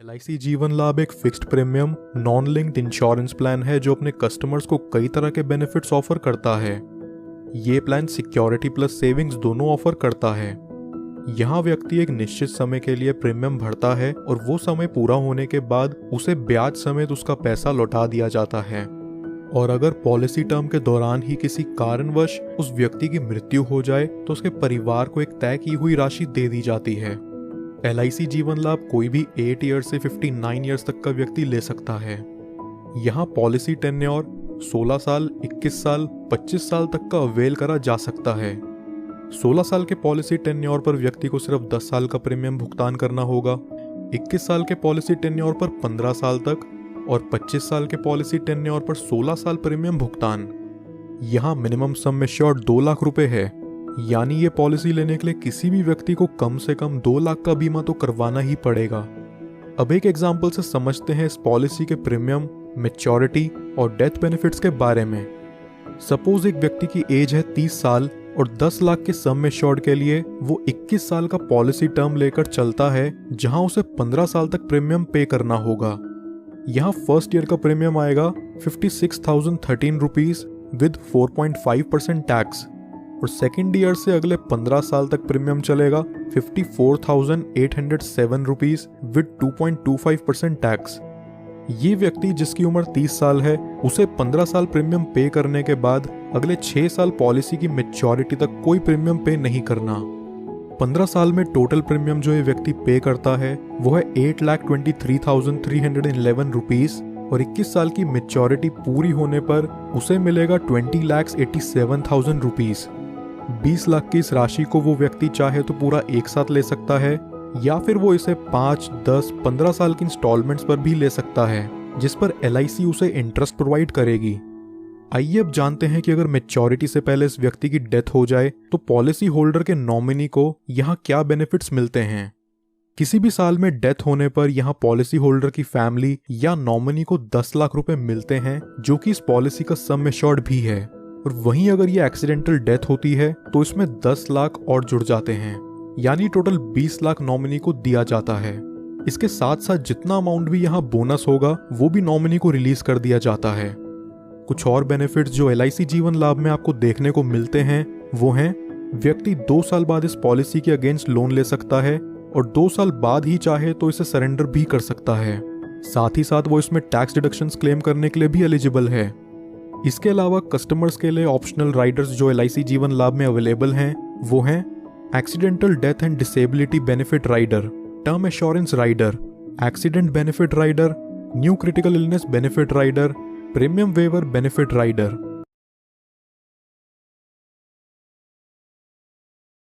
LIC जीवन लाभ एक fixed premium non linked insurance plan है जो अपने कस्टमर्स को कई तरह के बेनिफिट्स ऑफर करता है। ये प्लान सिक्योरिटी प्लस सेविंग्स दोनों ऑफर करता है। यहाँ व्यक्ति एक निश्चित समय के लिए प्रीमियम भरता है और वो समय पूरा होने के बाद उसे ब्याज समेत उसका पैसा लौटा दिया जाता है। और अगर पॉलिसी टर्म के दौरान ही किसी कारणवश उस व्यक्ति की मृत्यु हो जाए तो उसके परिवार को एक तय की हुई राशि दे दी जाती है। LIC जीवन लाभ कोई भी 8 ईयर से 59 ईयर्स तक का व्यक्ति ले सकता है। यहाँ पॉलिसी टेन्योर 16 साल, 21 साल, 25 साल तक का अवेल करा जा सकता है। 16 साल के पॉलिसी टेन्योर पर व्यक्ति को सिर्फ 10 साल का प्रीमियम भुगतान करना होगा। 21 साल के पॉलिसी टेन्योर पर 15 साल तक और 25 साल के पॉलिसी टेन्योर पर 16 साल प्रीमियम भुगतान। यहाँ मिनिमम सम एश्योर्ड 2 लाख रुपए है, यानी ये पॉलिसी लेने के लिए किसी भी व्यक्ति को कम से कम 2 लाख का बीमा तो करवाना ही पड़ेगा। अब एक एग्जाम्पल से समझते हैं इस पॉलिसी के प्रीमियम, मैच्योरिटी और डेथ बेनिफिट्स के बारे में। सपोज एक व्यक्ति की एज है 30 साल और 10 लाख के सम एश्योर्ड के लिए वो 21 साल का पॉलिसी टर्म लेकर चलता है, जहां उसे 15 साल तक प्रीमियम पे करना होगा। यहाँ फर्स्ट ईयर का प्रीमियम आएगा 56,013 रुपीज विद 4.5% टैक्स और सेकेंड ईयर से अगले 15 साल तक प्रीमियम चलेगा 54,807 रुपीज विद 2.25% टैक्स। ये व्यक्ति जिसकी उम्र 30 साल है उसे 15 साल प्रीमियम पे करने के बाद अगले 6 साल पॉलिसी की मैच्योरिटी तक कोई प्रीमियम पे नहीं करना। 15 साल में टोटल प्रीमियम जो ये व्यक्ति पे करता है वो है 8,23,311 रुपीज और 21 साल की मैच्योरिटी पूरी होने पर उसे मिलेगा 20,87,000 रुपीज। 20 लाख की इस राशि को वो व्यक्ति चाहे तो पूरा एक साथ ले सकता है या फिर वो इसे 5, 10, 15 साल की इंस्टॉलमेंट्स पर भी ले सकता है, जिस पर LIC उसे इंटरेस्ट प्रोवाइड करेगी। आइए अब जानते हैं कि अगर मैच्योरिटी से पहले इस व्यक्ति की डेथ हो जाए तो पॉलिसी होल्डर के नॉमिनी को यहाँ क्या बेनिफिट्स मिलते हैं। किसी भी साल में डेथ होने पर यहाँ पॉलिसी होल्डर की फैमिली या नॉमिनी को 10 लाख रुपए मिलते हैं, जो कि इस पॉलिसी का सम एश्योर्ड भी है। और वहीं अगर ये एक्सीडेंटल डेथ होती है तो इसमें 10 लाख और जुड़ जाते हैं, यानी टोटल 20 लाख नॉमिनी को दिया जाता है। इसके साथ साथ जितना अमाउंट भी यहाँ बोनस होगा वो भी नॉमिनी को रिलीज कर दिया जाता है। कुछ और बेनिफिट्स जो LIC जीवन लाभ में आपको देखने को मिलते हैं वो हैं, व्यक्ति 2 साल बाद इस पॉलिसी के अगेंस्ट लोन ले सकता है और 2 साल बाद ही चाहे तो इसे सरेंडर भी कर सकता है। साथ ही साथ वो इसमें टैक्स डिडक्शंस क्लेम करने के लिए भी एलिजिबल है। इसके अलावा कस्टमर्स के लिए ऑप्शनल राइडर्स जो LIC जीवन लाभ में अवेलेबल हैं वो हैं accidental death and disability benefit rider, term assurance rider, accident benefit rider, new critical illness benefit rider, premium waiver benefit rider.